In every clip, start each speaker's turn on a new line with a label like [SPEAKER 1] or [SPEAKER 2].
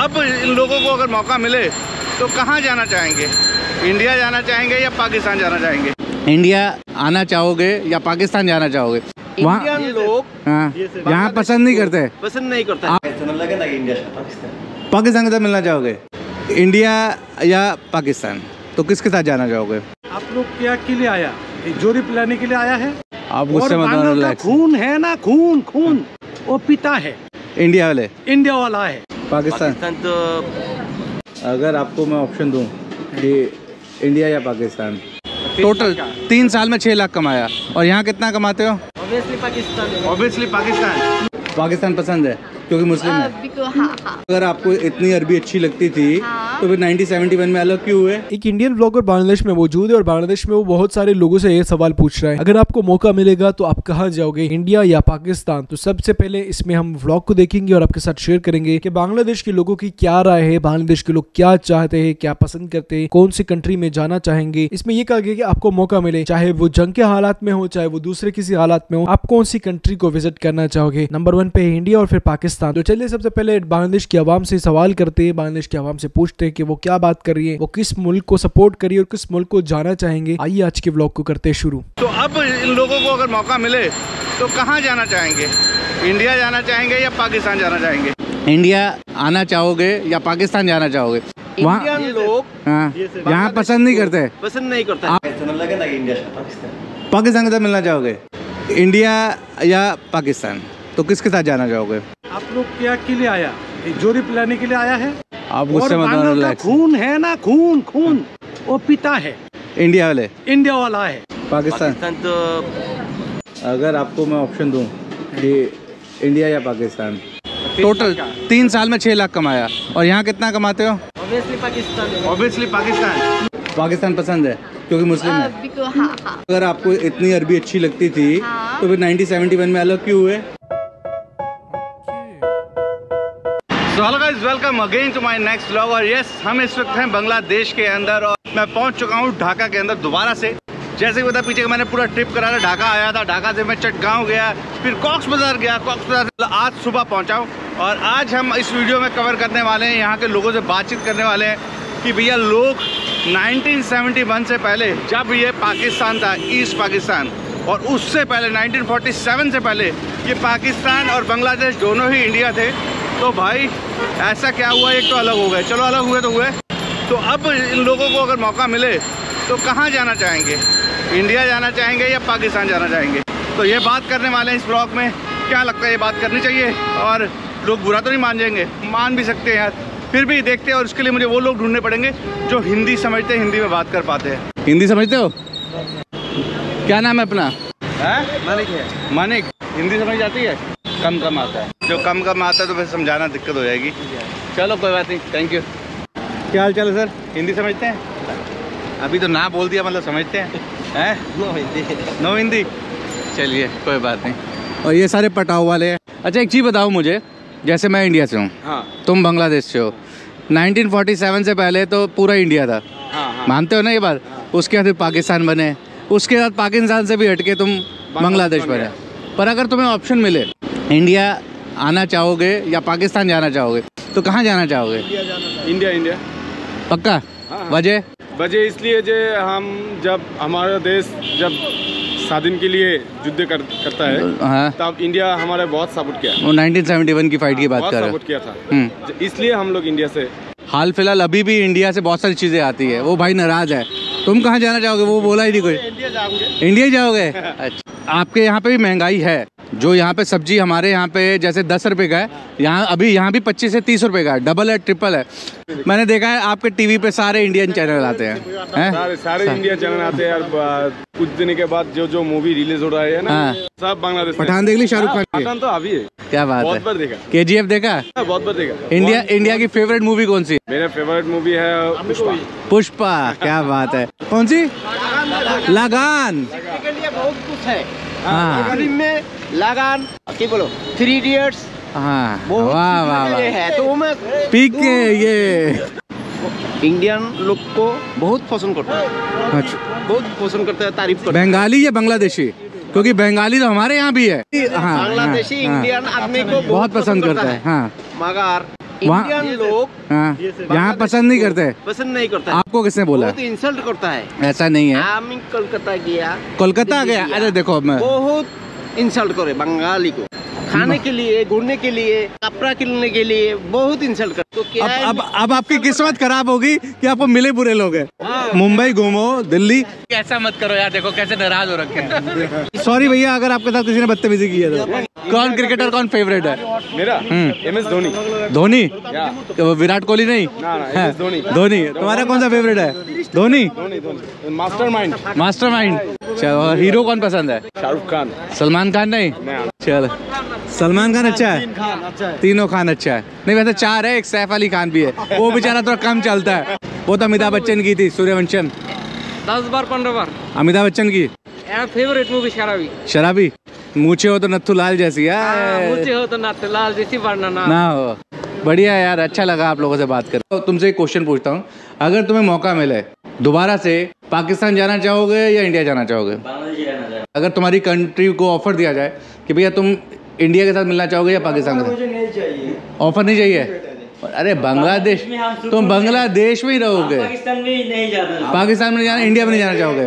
[SPEAKER 1] अब इन लोगों को अगर मौका मिले तो कहाँ जाना चाहेंगे? इंडिया जाना चाहेंगे या पाकिस्तान जाना चाहेंगे? इंडिया आना चाहोगे या पाकिस्तान जाना चाहोगे?
[SPEAKER 2] इंडियन लोग
[SPEAKER 1] यहाँ पसंद नहीं करते,
[SPEAKER 2] पसंद नहीं करते।
[SPEAKER 1] पाकिस्तान के साथ मिलना चाहोगे? इंडिया या पाकिस्तान, तो किसके साथ जाना चाहोगे?
[SPEAKER 3] आप लोग क्या के लिए आया? जोड़ी पिलाने के लिए आया है?
[SPEAKER 1] आप गुस्से मत होना,
[SPEAKER 3] खून है ना, खून खून वो पिता है।
[SPEAKER 1] इंडिया वाले,
[SPEAKER 3] इंडिया वाला है।
[SPEAKER 1] पाकिस्तान
[SPEAKER 2] तो
[SPEAKER 1] अगर आपको मैं ऑप्शन दूं कि इंडिया या पाकिस्तान, टोटल 3 साल में 6 लाख कमाया और यहाँ कितना कमाते हो?
[SPEAKER 2] ऑब्वियसली पाकिस्तान।
[SPEAKER 1] ऑब्वियसली पाकिस्तान। पाकिस्तान पसंद है क्योंकि मुस्लिम है।
[SPEAKER 4] हाँ।
[SPEAKER 1] अगर आपको इतनी अरबी अच्छी लगती थी तो फिर 1971 में अलग क्यों हुए?
[SPEAKER 3] एक इंडियन ब्लॉगर बांग्लादेश में मौजूद है और बांग्लादेश में वो बहुत सारे लोगों से ये सवाल पूछ रहा है, अगर आपको मौका मिलेगा तो आप कहाँ जाओगे, इंडिया या पाकिस्तान? तो सबसे पहले इसमें हम व्लॉग को देखेंगे और आपके साथ शेयर करेंगे कि बांग्लादेश के लोगों की क्या राय है, बांग्लादेश के लोग क्या चाहते हैं, क्या पसंद करते हैं, कौन सी कंट्री में जाना चाहेंगे। इसमें यह कहा गया कि आपको मौका मिले, चाहे वो जंग के हालात में हो, चाहे वो दूसरे किसी हालात में हो, आप कौन सी कंट्री को विजिट करना चाहोगे? नंबर 1 पे है इंडिया और फिर पाकिस्तान। तो चलिए सबसे पहले बांग्लादेश की आवाम से सवाल करते हैं, बांग्लादेश की आवाम से पूछते हैं कि वो क्या बात कर रही है, वो किस मुल्क को सपोर्ट करिए और किस मुल्क को जाना चाहेंगे। आइए आज के व्लॉग को करते हैं शुरू।
[SPEAKER 1] तो अब इन लोगों को अगर मौका मिले तो कहाँ जाना चाहेंगे? इंडिया जाना चाहेंगे या पाकिस्तान जाना चाहेंगे? इंडिया आना चाहोगे या पाकिस्तान जाना चाहोगे?
[SPEAKER 2] इंडियन लोग
[SPEAKER 1] यहाँ पसंद नहीं करते,
[SPEAKER 2] पसंद नहीं करते।
[SPEAKER 1] पाकिस्तान के साथ मिलना चाहोगे? इंडिया या पाकिस्तान, तो किसके साथ जाना चाहोगे?
[SPEAKER 3] आप लोग क्या के लिए आया? जोड़ी पिलाने के लिए आया है?
[SPEAKER 1] आप गुस्से मत होना,
[SPEAKER 3] खून है ना, खून खून वो पिता है।
[SPEAKER 1] इंडिया वाले,
[SPEAKER 3] इंडिया वाला है।
[SPEAKER 1] पाकिस्तान
[SPEAKER 2] तो
[SPEAKER 1] अगर आपको मैं ऑप्शन दूं कि इंडिया या पाकिस्तान, टोटल 3 साल में 6 लाख कमाया और यहाँ कितना कमाते हो?
[SPEAKER 2] ऑब्वियसली पाकिस्तान।
[SPEAKER 1] ऑब्वियसली पाकिस्तान। पाकिस्तान पसंद है क्योंकि मुस्लिम है।
[SPEAKER 4] हाँ।
[SPEAKER 1] अगर आपको इतनी अरबी अच्छी लगती थी तो फिर 1971 में अलग क्यों हुए? So hello guys, welcome again to my next vlog। और yes, हम इस वक्त हैं बांग्लादेश के अंदर और मैं पहुंच चुका हूं ढाका के अंदर दोबारा से। जैसे कि पता पीछे का मैंने पूरा ट्रिप करा था, ढाका आया था, ढाका से मैं चटगांव गया, फिर कॉक्स बाजार गया, कॉक्स बाजार से आज सुबह पहुंचा हूं। और आज हम इस वीडियो में कवर करने वाले हैं, यहाँ के लोगों से बातचीत करने वाले हैं कि भैया लोग 1971 से पहले जब ये पाकिस्तान था, ईस्ट पाकिस्तान, और उससे पहले 1947 से पहले ये पाकिस्तान और बांग्लादेश दोनों ही इंडिया थे, तो भाई ऐसा क्या हुआ? एक तो अलग हो गए, चलो अलग हुए तो हुए। तो अब इन लोगों को अगर मौका मिले तो कहाँ जाना चाहेंगे? इंडिया जाना चाहेंगे या पाकिस्तान जाना चाहेंगे? तो ये बात करने वाले हैं इस ब्लॉग में। क्या लगता है ये बात करनी चाहिए? और लोग बुरा तो नहीं मान जाएंगे? मान भी सकते हैं यार, फिर भी देखते हैं। और उसके लिए मुझे वो लोग ढूंढने पड़ेंगे जो हिंदी समझते हैं, हिंदी में बात कर पाते हैं। हिंदी समझते हो? क्या नाम है अपना?
[SPEAKER 2] मानिक है।
[SPEAKER 1] मानिक, हिंदी समझ जाती है? कम कम आता है। जो कम कम आता है तो फिर समझाना दिक्कत हो जाएगी। चलो कोई बात नहीं, थैंक यू। क्या हाल चाल है सर? हिंदी समझते हैं? अभी तो ना बोल दिया, मतलब समझते हैं?
[SPEAKER 2] नो हिंदी।
[SPEAKER 1] नो हिंदी, चलिए कोई बात नहीं। और ये सारे पटाव वाले हैं। अच्छा एक चीज़ बताओ मुझे, जैसे मैं इंडिया से हूँ, तुम बांग्लादेश से हो, 1947 से पहले तो पूरा इंडिया था, मानते हो ना ये बात? उसके बाद फिर पाकिस्तान बने, उसके बाद पाकिस्तान से भी हटके तुम बांग्लादेश बने। पर अगर तुम्हें ऑप्शन मिले, इंडिया आना चाहोगे या पाकिस्तान जाना चाहोगे, तो कहाँ जाना चाहोगे?
[SPEAKER 5] इंडिया। इंडिया
[SPEAKER 1] पक्का?
[SPEAKER 5] वजह इसलिए जो हम जब हमारा देश जब स्वाधीन के लिए युद्ध करता है, तब इंडिया हमारे बहुत सपोर्ट किया।
[SPEAKER 1] वो 1971 की फाइट की बात कर रहे
[SPEAKER 5] सपोर्ट किया था, इसलिए हम लोग इंडिया से।
[SPEAKER 1] हाल फिलहाल अभी भी इंडिया से बहुत सारी चीज़ें आती है, वो भाई नाराज है। तुम कहाँ जाना चाहोगे? वो बोला ही नहीं कोई। इंडिया जाओगे? अच्छा, आपके यहाँ पे भी महंगाई है? जो यहाँ पे सब्जी हमारे यहाँ पे जैसे 10 रुपए का है, यहाँ अभी यहाँ भी 25 से 30 रुपए का है, डबल है, ट्रिपल है। मैंने देखा है आपके टीवी पे सारे इंडियन चैनल आते हैं,
[SPEAKER 5] सारे इंडिया चैनल आते हैं। और कुछ दिन के बाद जो मूवी रिलीज हो रहा है ना, सब बांग्लादेश।
[SPEAKER 1] पठान देख ली शाहरुख खान की?
[SPEAKER 5] पठान तो अभी है।
[SPEAKER 1] क्या बात है?
[SPEAKER 5] बहुत बार देखा।
[SPEAKER 1] KGF देखा?
[SPEAKER 5] बहुत बार देखा।
[SPEAKER 1] इंडिया की फेवरेट मूवी कौन सी?
[SPEAKER 5] मेरा फेवरेट मूवी है पुष्पा।
[SPEAKER 1] पुष्पा, क्या बात है। कौन सी? लगान।
[SPEAKER 2] बहुत कुछ है फिल्म में, लगान की बोलो, 3 इडियट्स।
[SPEAKER 1] हाँ, वाह वाह
[SPEAKER 2] है तो मैं
[SPEAKER 1] पीक के ये
[SPEAKER 2] इंडियन लोग को बहुत पसंद करता है।
[SPEAKER 1] अच्छा,
[SPEAKER 2] बहुत पसंद करता है, तारीफ करता है।
[SPEAKER 1] बंगाली या बांग्लादेशी? क्योंकि बंगाली तो हमारे यहाँ भी है।
[SPEAKER 2] बांग्लादेशी इंडियन आदमी को
[SPEAKER 1] बहुत पसंद करता है। हाँ,
[SPEAKER 2] मगर इंडियन लोग
[SPEAKER 4] हाँ, यहाँ पसंद नहीं करते,
[SPEAKER 2] पसंद नहीं करता।
[SPEAKER 4] आपको किसने बोला?
[SPEAKER 2] बहुत इंसल्ट करता है।
[SPEAKER 4] ऐसा नहीं है।
[SPEAKER 2] हम कोलकाता गया,
[SPEAKER 4] कोलकाता गया, अरे देखो मैं
[SPEAKER 2] बहुत इंसल्ट करे बंगाली को, खाने के लिए, घूमने के लिए, कपड़ा किनने के लिए बहुत इंसल्ट कर। तो क्या
[SPEAKER 4] अब आपकी किस्मत खराब होगी कि आपको मिले बुरे लोग हैं। मुंबई घूमो, दिल्ली, ऐसा मत करो यार, देखो कैसे नाराज हो रखे हैं। सॉरी भैया अगर आपके साथ किसी ने बदतमीजी की है तो। कौन क्रिकेटर कौन फेवरेट है?
[SPEAKER 5] मेरा MS धोनी।
[SPEAKER 4] धोनी? विराट कोहली नहीं?
[SPEAKER 5] धोनी।
[SPEAKER 4] धोनी। तुम्हारा कौन सा फेवरेट है? धोनी।
[SPEAKER 5] मास्टरमाइंड।
[SPEAKER 4] मास्टरमाइंड। चलो, और हीरो कौन पसंद है?
[SPEAKER 5] शाहरुख खान।
[SPEAKER 4] सलमान खान नहीं? चलो, सलमान खान अच्छा है, तीनों खान अच्छा है। नहीं वैसे 4 है, एक सैफ अली खान भी है, वो बेचारा थोड़ा कम चलता है। वो तो अमिताभ बच्चन की थी, सूर्यवंशम।
[SPEAKER 6] 10 बार 15 बार।
[SPEAKER 4] अमिताभ बच्चन की
[SPEAKER 6] फेवरेट मूवी शराबी।
[SPEAKER 4] शराबी? मूछे हो तो नत्थू लाल जैसी है,
[SPEAKER 6] मूछे हो तो नत्थू लाल जैसी वरना
[SPEAKER 4] ना हो। बढ़िया यार, अच्छा लगा आप लोगों से बात कर। तो तुमसे एक क्वेश्चन पूछता हूँ, अगर तुम्हें मौका मिले दोबारा से पाकिस्तान जाना चाहोगे या इंडिया जाना चाहोगे? अगर तुम्हारी कंट्री को ऑफर दिया जाए कि भैया तुम इंडिया के साथ मिलना चाहोगे या पाकिस्तान के साथ? ऑफर नहीं चाहिए? अरे बांग्लादेश, तुम बांग्लादेश में ही रहोगे,
[SPEAKER 7] पाकिस्तान में नहीं जाना,
[SPEAKER 4] पाकिस्तान में नहीं जाना, इंडिया में नहीं जाना चाहोगे?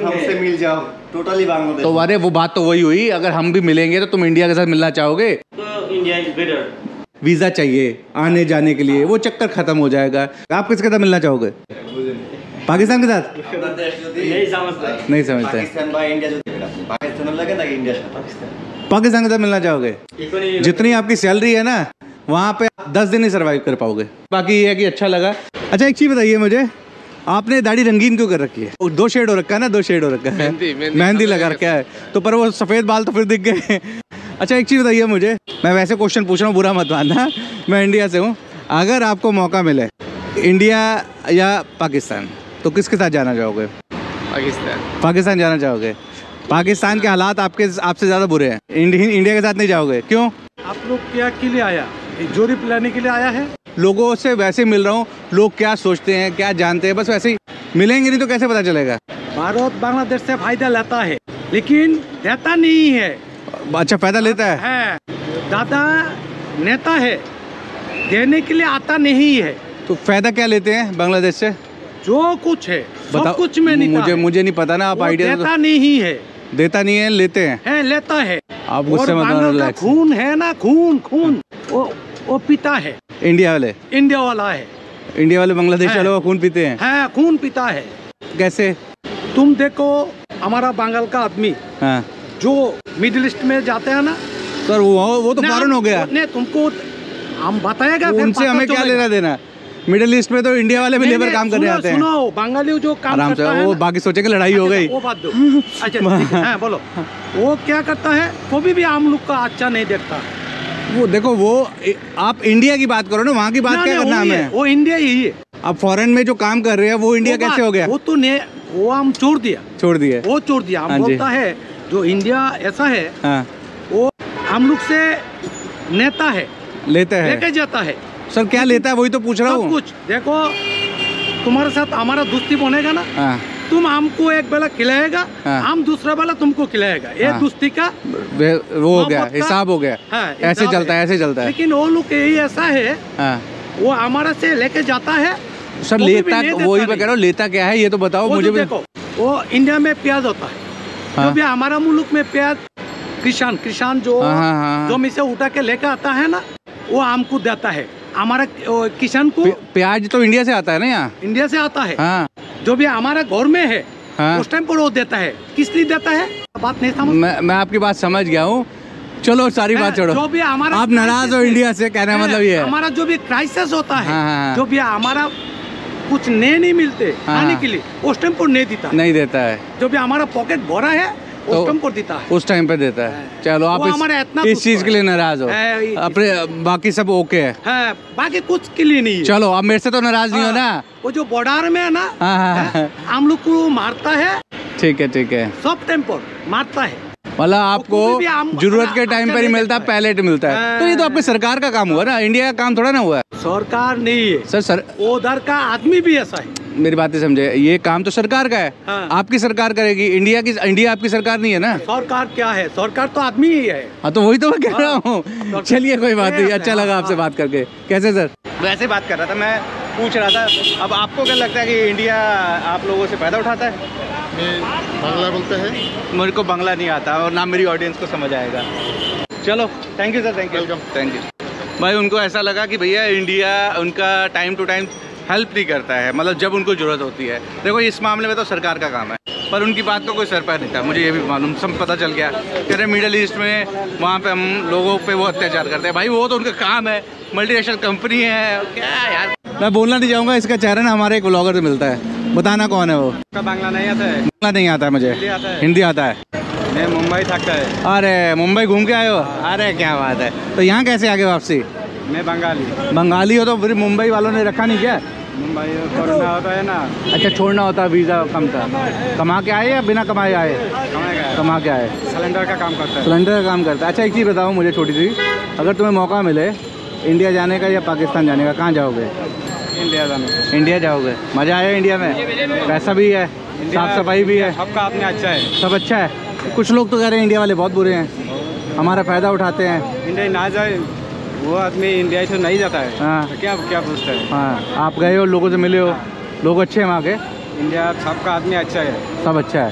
[SPEAKER 7] हमसे मिल जाओ, टोटली बांग्लादेश।
[SPEAKER 4] तो अरे वो बात तो वही हुई, अगर हम भी मिलेंगे तो तुम इंडिया के साथ मिलना चाहोगे?
[SPEAKER 7] तो इंडिया इज बेटर।
[SPEAKER 4] वीजा चाहिए आने जाने के लिए, वो चक्कर खत्म हो जाएगा। आप किसके साथ मिलना चाहोगे? पाकिस्तान के साथ? नहीं समझते। पाकिस्तान के साथ मिलना चाहोगे? जितनी आपकी सैलरी है ना, वहाँ पे 10 दिन ही सर्वाइव कर पाओगे। बाकी ये है कि अच्छा लगा। अच्छा एक चीज बताइए मुझे, आपने दाढ़ी रंगीन क्यों कर रखी है? 2 शेड हो रखा है ना, 2 शेड हो रखा है, मेहंदी लगा रखा है, तो पर वो सफेद बाल तो फिर दिख गए। अच्छा एक चीज बताइए मुझे, मैं वैसे क्वेश्चन पूछ रहा हूँ, बुरा मत मानना, मैं इंडिया से हूँ। अगर आपको मौका मिले इंडिया या पाकिस्तान, तो किसके साथ जाना चाहोगे?
[SPEAKER 5] पाकिस्तान।
[SPEAKER 4] पाकिस्तान जाना चाहोगे? पाकिस्तान के हालात आपसे ज़्यादा बुरे हैं, इंडिया के साथ नहीं जाओगे, क्यों?
[SPEAKER 3] आप लोग क्या के लिए आया? जोड़ी पिलाने के लिए आया है?
[SPEAKER 4] लोगों से वैसे मिल रहा हूँ, लोग क्या सोचते हैं, क्या जानते हैं, बस वैसे ही मिलेंगे, नहीं तो कैसे पता चलेगा?
[SPEAKER 3] भारत बांग्लादेश से फायदा लेता है, लेकिन देता नहीं है।
[SPEAKER 4] अच्छा, फायदा लेता
[SPEAKER 3] है, दादा नेता है, देने के लिए आता नहीं है।
[SPEAKER 4] तो फायदा क्या लेते हैं बांग्लादेश से?
[SPEAKER 3] जो कुछ है सब कुछ में नहीं,
[SPEAKER 4] मुझे नहीं पता ना, आप आइडिया
[SPEAKER 3] देता नहीं है।
[SPEAKER 4] देता नहीं है, लेते हैं,
[SPEAKER 3] लेता है।
[SPEAKER 4] आप गुस्से मत,
[SPEAKER 3] खून है ना, खून वो पीता है।
[SPEAKER 4] इंडिया वाला
[SPEAKER 3] है,
[SPEAKER 4] इंडिया वाले बांग्लादेश वालों का खून पीते हैं?
[SPEAKER 3] खून पीता है।
[SPEAKER 4] कैसे?
[SPEAKER 3] तुम देखो, हमारा बंगाल का आदमी जो मिडिल ईस्ट में जाते हैं ना
[SPEAKER 4] सर, वो तो फॉरेन हो गया।
[SPEAKER 3] तुमको हम बताएगा,
[SPEAKER 4] उनसे हमें क्या लेना देना? मिडिल ईस्ट में तो इंडिया वाले भी लेबर काम करने आते हैं।
[SPEAKER 3] सुनो, बंगाली जो काम करता है,
[SPEAKER 4] वो बाकी सोचे कि लड़ाई हो गई,
[SPEAKER 3] वो बात दो। अच्छा बोलो, वो क्या करता है? वो भी हम लोग का अच्छा नहीं देखता।
[SPEAKER 4] वो देखो, वो आप इंडिया की बात करो ना, वहाँ की बात क्या करना हमें?
[SPEAKER 3] वो इंडिया ही है।
[SPEAKER 4] अब फॉरेन में जो काम कर रहे हैं वो इंडिया कैसे हो गया?
[SPEAKER 3] वो तो वो हम छोड़ दिया। वो छोड़ दिया। हम बोलता है जो इंडिया ऐसा है, वो हम लोग से नेता है,
[SPEAKER 4] लेता है,
[SPEAKER 3] लेके जाता है।
[SPEAKER 4] सर क्या लेता है, वही तो पूछ रहा हूँ।
[SPEAKER 3] कुछ देखो, तुम्हारे साथ हमारा दोस्ती बनेगा ना, तुम हमको एक बेला खिलाएगा, हम दूसरा बेला तुमको खिलाएगा, ये दोस्ती का
[SPEAKER 4] वो हो गया, हिसाब हो गया। ऐसे चलता है, ऐसे चलता है।
[SPEAKER 3] लेकिन वो लोग यही ऐसा है, वो हमारा से लेके जाता है।
[SPEAKER 4] सर लेता, वही मैं कह रहा हूँ, लेता क्या है ये तो बताओ मुझे।
[SPEAKER 3] देखो, वो इंडिया में प्याज होता है, जो भी हमारा मुल्क में प्याज, किसान जो जमीन से उठा के लेकर आता है ना, वो हमको देता है। हमारा किसान को
[SPEAKER 4] प्याज तो इंडिया से आता है ना, यहाँ
[SPEAKER 3] इंडिया से आता है। जो भी हमारा घर में है, उस टाइम पर वो देता है। किस लिए देता है, बात नहीं समझ?
[SPEAKER 4] मैं आपकी बात समझ गया हूँ, चलो सारी बात छोड़ो।
[SPEAKER 3] जो भी हमारा,
[SPEAKER 4] आप नाराज हो इंडिया से, कहने मतलब ये है।
[SPEAKER 3] हमारा जो भी क्राइसिस होता है, जो भी हमारा कुछ नहीं मिलते खाने के लिए, उस टाइम पर नहीं देता है। जो भी हमारा पॉकेट भरा है, उस टाइम पर देता है,
[SPEAKER 4] उस टाइम पे देता है। चलो आप इस चीज के लिए नाराज हो, अपने बाकी सब ओके है,
[SPEAKER 3] बाकी कुछ के लिए नहीं।
[SPEAKER 4] चलो अब मेरे से तो नाराज नहीं हो ना।
[SPEAKER 3] वो जो बॉर्डर में है ना, हम लोग को मारता है।
[SPEAKER 4] ठीक है,
[SPEAKER 3] सब टाइम पर मारता है।
[SPEAKER 4] मतलब आपको जरूरत के टाइम पर ही मिलता, पैलेट मिलता है। तो ये तो आपकी सरकार का काम हुआ ना, इंडिया का काम थोड़ा ना हुआ है।
[SPEAKER 3] सरकार नहीं है
[SPEAKER 4] सर,
[SPEAKER 3] उधर का आदमी भी ऐसा है।
[SPEAKER 4] मेरी बातें समझे, ये काम तो सरकार का है।
[SPEAKER 2] हाँ।
[SPEAKER 4] आपकी सरकार करेगी, इंडिया आपकी सरकार नहीं है ना।
[SPEAKER 2] सरकार क्या है, सरकार तो आदमी ही है।
[SPEAKER 4] हाँ तो वही तो मैं कह रहा हूँ। चलिए कोई बात नहीं, अच्छा लगा आपसे बात करके। कैसे सर?
[SPEAKER 1] वैसे बात कर रहा था, मैं पूछ रहा था, अब आपको क्या लगता है कि इंडिया आप लोगों से फ़ायदा उठाता है?
[SPEAKER 5] बांग्ला बोलते हैं,
[SPEAKER 1] मेरे को बांग्ला नहीं आता और ना मेरी ऑडियंस को समझ आएगा। चलो thank you sir, thank you. भाई उनको ऐसा लगा कि भैया इंडिया उनका टाइम टू टाइम हेल्प नहीं करता है, मतलब जब उनको ज़रूरत होती है। देखो इस मामले में तो सरकार का काम है, पर उनकी बात का कोई सर पैर नहीं था। मुझे ये भी मालूम, सब पता चल गया। कह रहे मिडिल ईस्ट में वहाँ पे हम लोगों पे वो अत्याचार करते हैं। भाई वो तो उनका काम है, मल्टीनेशनल कंपनी है, क्या यार।
[SPEAKER 4] मैं बोलना नहीं चाहूँगा, इसका चेहरा ना हमारे एक व्लॉगर से मिलता है। बताना कौन है वो?
[SPEAKER 5] बांग्ला नहीं आता है,
[SPEAKER 4] बांग्ला नहीं आता है मुझे, हिंदी आता है।
[SPEAKER 5] मैं मुंबई थकता है।
[SPEAKER 4] अरे मुंबई घूम के आए हो? अरे क्या बात है। तो यहाँ कैसे आगे वापसी?
[SPEAKER 5] मैं
[SPEAKER 4] बंगाली हो तो फिर मुंबई वालों ने रखा नहीं क्या?
[SPEAKER 5] मुंबई छोड़ना होता है ना।
[SPEAKER 4] अच्छा छोड़ना होता, वीज़ा कम था। कमा के आए या बिना कमाए आए? कमा के आए।
[SPEAKER 5] सिलेंडर का काम करता है।
[SPEAKER 4] सिलेंडर का काम करता है। अच्छा एक चीज़ बताओ मुझे छोटी सी, अगर तुम्हें मौका मिले इंडिया जाने का या पाकिस्तान जाने का, कहाँ जाओगे? इंडिया जाओगे। मज़ा आया इंडिया में? पैसा भी है, साफ सफाई भी है,
[SPEAKER 5] सबका अपने अच्छा है,
[SPEAKER 4] सब अच्छा है। कुछ लोग तो कह रहे हैं इंडिया वाले बहुत बुरे हैं, हमारा फ़ायदा उठाते हैं।
[SPEAKER 5] इंडिया ना जाए वो आदमी इंडिया से नहीं जाता है।
[SPEAKER 4] हाँ।
[SPEAKER 5] तो क्या पूछता है?
[SPEAKER 4] हाँ आप गए हो, लोगों से मिले हो, लोग अच्छे हैं वहाँ के?
[SPEAKER 5] इंडिया सबका आदमी अच्छा है,
[SPEAKER 4] सब अच्छा है।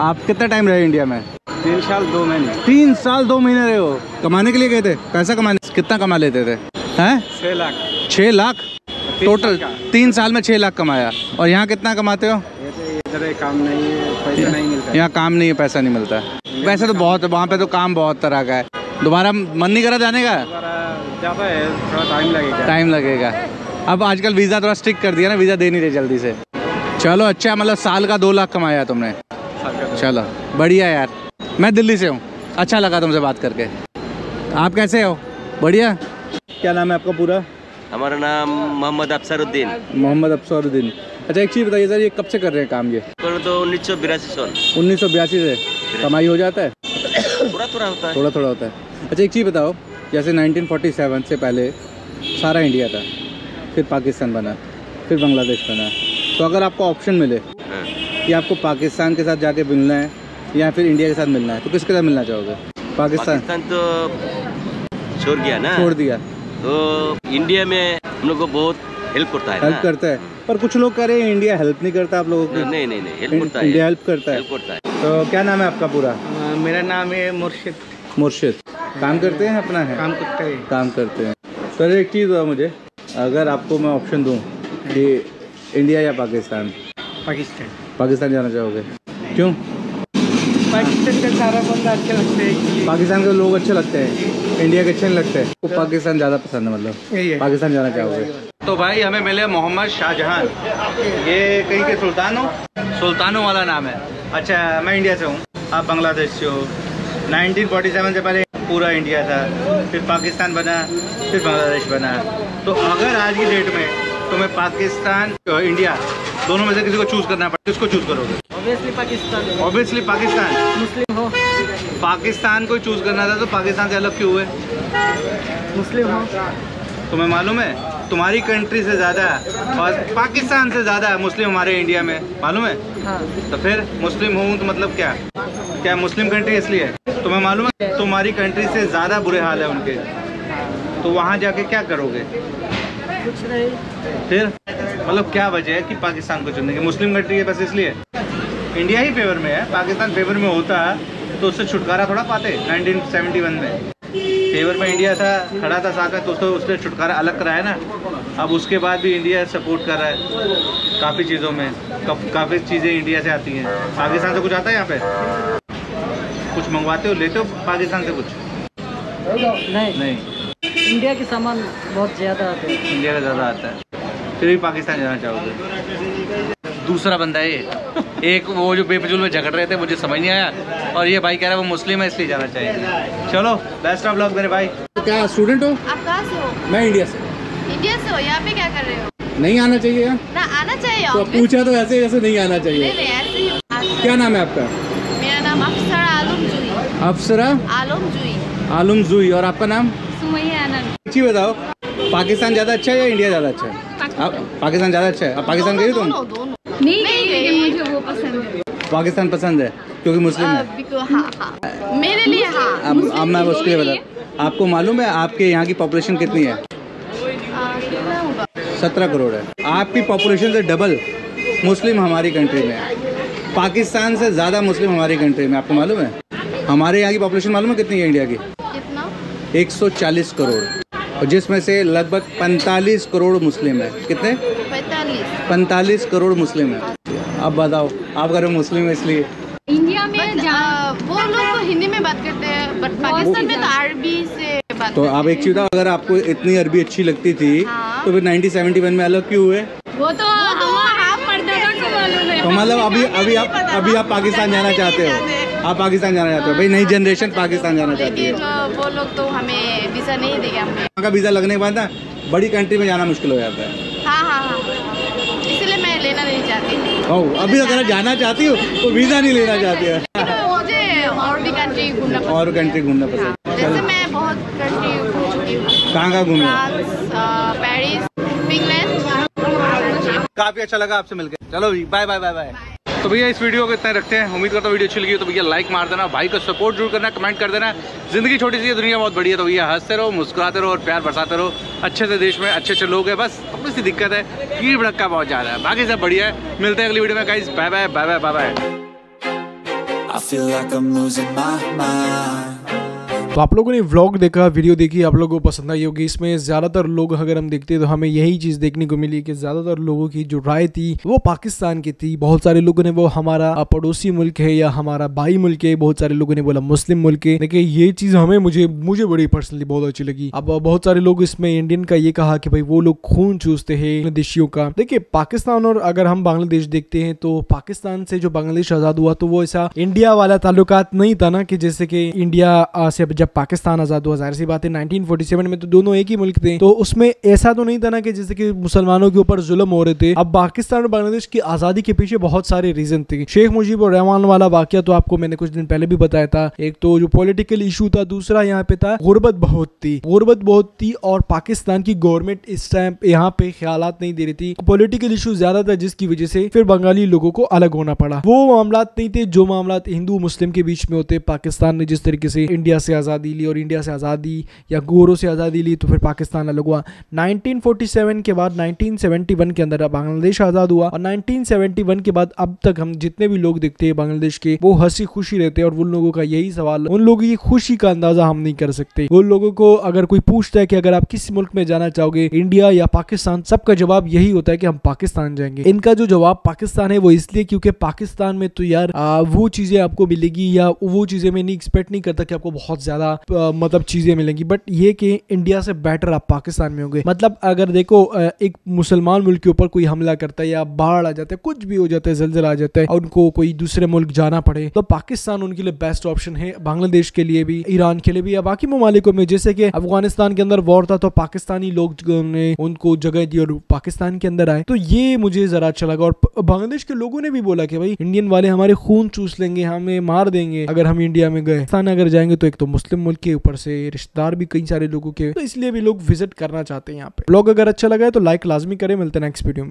[SPEAKER 4] आप कितना टाइम रहे इंडिया में?
[SPEAKER 5] 3 साल 2 महीने।
[SPEAKER 4] 3 साल 2 महीने रहे हो। कमाने के लिए गए थे? पैसा कमाने? कितना कमा लेते थे? हैं?
[SPEAKER 5] 6 लाख।
[SPEAKER 4] 6 लाख टोटल? 3 साल में 6 लाख कमाया। और यहाँ कितना कमाते हो?
[SPEAKER 5] इधर काम नहीं है, पैसा नहीं मिलता।
[SPEAKER 4] यहाँ काम नहीं है, पैसा नहीं मिलता। वैसे तो बहुत है वहाँ पे, तो काम बहुत तरह का है। दोबारा मन नहीं करा जाने का?
[SPEAKER 5] जाता है, थोड़ा टाइम लगेगा।
[SPEAKER 4] अब आजकल वीज़ा थोड़ा स्ट्रिक्ट कर दिया ना, वीज़ा दे नहीं रहे जल्दी से। चलो अच्छा, मतलब साल का 2 लाख कमाया तुमने। चलो बढ़िया यार। मैं दिल्ली से हूँ, अच्छा लगा तुमसे बात करके। आप कैसे हो? बढ़िया। क्या नाम है आपका पूरा?
[SPEAKER 8] हमारा नाम मोहम्मद अफसरुद्दीन।
[SPEAKER 4] मोहम्मद अफसरुद्दीन। अच्छा एक चीज़ बताइए सर, ये कब से कर रहे हैं काम? ये
[SPEAKER 8] तो 1982 साल।
[SPEAKER 4] 1982 से कमाई हो जाता है?
[SPEAKER 8] थोड़ा होता है,
[SPEAKER 4] थोड़ा होता है। अच्छा एक चीज़ बताओ, जैसे 1947 से पहले सारा इंडिया था, फिर पाकिस्तान बना, फिर बांग्लादेश बना, तो अगर आपको ऑप्शन मिले कि आपको पाकिस्तान के साथ जाके मिलना है या फिर इंडिया के साथ मिलना है, तो किसके साथ मिलना चाहोगे? पाकिस्तान
[SPEAKER 8] तो छोड़ गया ना,
[SPEAKER 4] छोड़ दिया।
[SPEAKER 8] तो इंडिया में हम लोग को बहुत हेल्प करता है।
[SPEAKER 4] हेल्प करता है, पर कुछ लोग कह रहे हैं इंडिया हेल्प नहीं करता आप लोगों को।
[SPEAKER 8] नहीं, हेल्प करता है।
[SPEAKER 4] इंडिया हेल्प करता है। तो क्या नाम है आपका पूरा?
[SPEAKER 6] मेरा नाम है मुर्शिद।
[SPEAKER 4] मुर्शिद। काम करते हैं अपना? है काम करते हैं। सर एक चीज़ हुआ मुझे, अगर आपको मैं ऑप्शन दूं कि इंडिया या पाकिस्तान? पाकिस्तान जाना चाहोगे? क्यों?
[SPEAKER 6] पाकिस्तान के सारा बंदा अच्छे लगते हैं।
[SPEAKER 4] पाकिस्तान के लोग अच्छे लगते हैं, इंडिया के अच्छे नहीं लगते? तो पाकिस्तान ज़्यादा पसंद है, मतलब पाकिस्तान जाना चाहोगे?
[SPEAKER 1] तो भाई हमें मिले मोहम्मद शाहजहां, ये कहीं के सुल्तानों वाला नाम है। अच्छा मैं इंडिया से हूँ, आप बांग्लादेश से हो। 1947 से पहले पूरा इंडिया था, फिर पाकिस्तान बना, फिर बांग्लादेश बना। तो अगर आज की डेट में तुम्हें पाकिस्तान इंडिया दोनों में से किसी को चूज़ करना पड़े, किसको चूज़ करोगे? ऑब्वियसली पाकिस्तान।
[SPEAKER 6] मुस्लिम हो?
[SPEAKER 1] पाकिस्तान को चूज़ करना था, तो पाकिस्तान से अलग क्यों हुए?
[SPEAKER 6] मुस्लिम हो?
[SPEAKER 1] तुम्हें मालूम है तुम्हारी कंट्री से ज़्यादा और पाकिस्तान से ज़्यादा मुस्लिम हमारे इंडिया में, मालूम है?
[SPEAKER 6] हाँ।
[SPEAKER 1] तो फिर मुस्लिम हूँ तो मतलब क्या मुस्लिम कंट्री इसलिए? तुम्हें मालूम है तुम्हारी कंट्री से ज़्यादा बुरे हाल है उनके, तो वहाँ जाके क्या करोगे?
[SPEAKER 6] कुछ नहीं।
[SPEAKER 1] फिर मतलब क्या वजह है कि पाकिस्तान को चुनने की? मुस्लिम कंट्री है बस इसलिए? इंडिया ही फेवर में है, पाकिस्तान फेवर में होता तो उससे छुटकारा थोड़ा पाते। 1971 में फेवर में इंडिया था, खड़ा था साका, तो उसने छुटकारा अलग कराया ना। अब उसके बाद भी इंडिया सपोर्ट कर रहा है काफ़ी चीज़ों में, काफ़ी चीज़ें इंडिया से आती हैं। पाकिस्तान से कुछ आता है यहाँ पे? कुछ मंगवाते हो, लेते हो पाकिस्तान से कुछ? नहीं।
[SPEAKER 6] इंडिया के सामान बहुत ज़्यादा आते हैं।
[SPEAKER 1] इंडिया का ज़्यादा आता है, फिर भी पाकिस्तान जाना चाहोगे? दूसरा बंदा है ये, एक वो जो बेफजूल में झगड़ रहे थे, मुझे समझ नहीं आया, और ये भाई कह रहा है वो मुस्लिम है इसलिए जाना चाहिए। चलो बेस्ट ऑफ लक मेरे भाई।
[SPEAKER 4] क्या स्टूडेंट हो?
[SPEAKER 9] आप कहाँ से हो?
[SPEAKER 4] मैं इंडिया से।
[SPEAKER 9] इंडिया से हो? यहाँ पे क्या कर रहे हो?
[SPEAKER 4] नहीं आना चाहिए यहाँ?
[SPEAKER 9] ना आना चाहिए।
[SPEAKER 4] तो पूछा तो ऐसे जैसे नहीं आना चाहिए।
[SPEAKER 9] नहीं ऐसे ही।
[SPEAKER 4] क्या नाम है आपका?
[SPEAKER 9] मेरा नाम अफसरा आलम जुई।
[SPEAKER 4] अफसरा
[SPEAKER 9] आलम जुई।
[SPEAKER 4] और आपका नाम?
[SPEAKER 9] सुमैया आनंद।
[SPEAKER 4] बताओ, पाकिस्तान ज़्यादा अच्छा है या इंडिया ज़्यादा अच्छा है? आप पाकिस्तान ज़्यादा अच्छा है? आप पाकिस्तान गई तुम?
[SPEAKER 9] नहीं गई, लेकिन मुझे वो पसंद है।
[SPEAKER 4] पाकिस्तान पसंद है क्योंकि मुस्लिम है?
[SPEAKER 9] हाँ, मेरे लिए हाँ।
[SPEAKER 4] अब मैं उसके लिए बता, आपको मालूम है आपके यहाँ की पॉपुलेशन कितनी है? 17 करोड़ है। आपकी पॉपुलेशन से डबल मुस्लिम हमारी कंट्री में है। पाकिस्तान से ज़्यादा मुस्लिम हमारी कंट्री में, आपको मालूम है? हमारे यहाँ की पॉपुलेशन मालूम है कितनी है इंडिया की?
[SPEAKER 9] कितना?
[SPEAKER 4] 140 करोड़, और जिसमें से लगभग 45 करोड़ मुस्लिम है। कितने? 45 करोड़ मुस्लिम है। अब बताओ, आप अगर मुस्लिम है इसलिए
[SPEAKER 9] इंडिया में वो लोग तो हिंदी में बात करते हैं, बट पाकिस्तान में तो अरबी से बात।
[SPEAKER 4] तो आप एक चीज़ बताओ, अगर आपको इतनी अरबी अच्छी लगती थी तो फिर 1971 में अलग क्यों हुए?
[SPEAKER 9] वो तो
[SPEAKER 4] तो मतलब अभी आप पाकिस्तान जाना चाहते हो? आप पाकिस्तान जाना चाहते हो? भाई नई जनरेशन पाकिस्तान जाना चाहती है।
[SPEAKER 9] वो लोग तो हमें वीज़ा नहीं देंगे।
[SPEAKER 4] वहाँ का वीज़ा लगने के बाद ना बड़ी कंट्री में जाना मुश्किल हो जाता है।
[SPEAKER 9] हाँ, इसलिए मैं लेना नहीं चाहती।
[SPEAKER 4] ओह, अभी अगर जाना चाहती हो तो वीज़ा नहीं लेना चाहती है?
[SPEAKER 9] मुझे और भी कंट्री घूमना पसंद।
[SPEAKER 4] और कंट्री घूमना पसंद?
[SPEAKER 9] जैसे मैं बहुत कंट्री घूम चुकी हूँ।
[SPEAKER 4] कहाँ घूमी?
[SPEAKER 9] Paris, England.
[SPEAKER 1] काफी अच्छा लगा आपसे मिलकर। चलो बाय बाय बाय बाय। तो भैया इस वीडियो को इतना रखते हैं। उम्मीद करता हूँ वीडियो अच्छी लगी हो तो भैया लाइक मार देना, भाई को सपोर्ट जरूर करना, कमेंट कर देना। जिंदगी छोटी सी है, दुनिया बहुत बड़ी है, तो भैया हंसते रहो, मुस्कुराते रहो और प्यार बरसाते रहो। अच्छे से देश में अच्छे लोग हैं, बस थोड़ी सी दिक्कत है, भीड़ भड़का बहुत ज़्यादा है, बाकी सब बढ़िया है। मिलते हैं अगली वीडियो में guys. Bye bye bye bye bye bye.
[SPEAKER 3] तो आप लोगों ने व्लॉग देखा, वीडियो देखी, आप लोगों को पसंद आई होगी। इसमें ज़्यादातर लोग अगर हम देखते हैं तो हमें यही चीज़ देखने को मिली कि ज़्यादातर लोगों की जो राय थी वो पाकिस्तान की थी। बहुत सारे लोगों ने वो हमारा पड़ोसी मुल्क है या हमारा भाई मुल्क है, बहुत सारे लोगों ने बोला मुस्लिम मुल्क है। देखिए ये चीज़ हमें मुझे बड़ी पर्सनली बहुत अच्छी लगी। अब बहुत सारे लोग इसमें इंडियन का ये कहा कि भाई वो लोग खून चूसते हैं देशियों का। देखिए पाकिस्तान और अगर हम बांग्लादेश देखते हैं तो पाकिस्तान से जो बांग्लादेश आज़ाद हुआ तो वो ऐसा इंडिया वाला ताल्लुकात नहीं था ना, कि जैसे कि इंडिया से जब पाकिस्तान आजाद हुआ, जाहिर सी बात है 1947 में तो दोनों एक ही मुल्क थे, तो उसमें ऐसा तो नहीं था ना कि जैसे कि मुसलमानों के ऊपर जुल्म हो रहे थे। अब पाकिस्तान और बांग्लादेश की आजादी के पीछे बहुत सारे रीजन थे। शेख मुजीबुर रहमान वाला वाकया तो आपको मैंने कुछ दिन पहले भी बताया था। एक तो जो पॉलिटिकल इशू था, दूसरा यहाँ पे था गुर्बत बहुत थी और पाकिस्तान की गवर्नमेंट इस टाइम यहाँ पे ख्यालात नहीं दे रही थी। पॉलिटिकल इशू ज्यादा था जिसकी वजह से फिर बंगाली लोगों को अलग होना पड़ा। वो मामलात नहीं थे जो मामलात हिंदू मुस्लिम के बीच में होते। पाकिस्तान ने जिस तरीके से इंडिया से आजादी ली और इंडिया से आज़ादी या गोरों से आज़ादी ली तो फिर पाकिस्तान अलग हुआ। 1947 के बाद 1971 के अंदर बांग्लादेश आज़ाद हुआ और 1971 के बाद अब तक हम जितने भी लोग देखते हैं बांग्लादेश के, वो हंसी खुशी रहते हैं। और उन लोगों का यही सवाल, उन लोगों की खुशी का अंदाजा हम नहीं कर सकते। उन लोगों को अगर कोई पूछता है कि अगर आप किस मुल्क में जाना चाहोगे, इंडिया या पाकिस्तान, सबका जवाब यही होता है कि हम पाकिस्तान जाएंगे। इनका जो जवाब पाकिस्तान है वो इसलिए क्योंकि पाकिस्तान में तो यार वो चीजें आपको मिलेगी, या वो चीजें मैं नहीं एक्सपेक्ट नहीं करता कि आपको बहुत ज्यादा मतलब चीजें मिलेंगी, बट ये कि इंडिया से बेटर आप पाकिस्तान में होंगे। मतलब अगर देखो एक मुसलमान मुल्क के ऊपर कोई हमला करता है या बाढ़ आ जाता है, कुछ भी हो जाता है, जलजला आ जाता है और उनको कोई दूसरे मुल्क जाना पड़े, तो पाकिस्तान उनके लिए बेस्ट ऑप्शन है। बांग्लादेश के लिए भी, ईरान के लिए भी, या बाकी ममालिकों में, जैसे कि अफगानिस्तान के अंदर वॉर था तो पाकिस्तानी लोग ने उनको जगह दी और पाकिस्तान के अंदर आए। तो ये मुझे जरा अच्छा लगा। और बांग्लादेश के लोगों ने भी बोला कि भाई इंडियन वाले हमारे खून चूस लेंगे, हमें मार देंगे अगर हम इंडिया में गए। पाकिस्तान अगर जाएंगे तो एक तो मुस्लिम मुल्क के ऊपर से रिश्तेदार भी कई सारे लोगों के, तो इसलिए भी लोग विजिट करना चाहते हैं यहाँ पे। ब्लॉग अगर अच्छा लगा है तो लाइक लाजमी करें। मिलते हैं नेक्स्ट वीडियो में।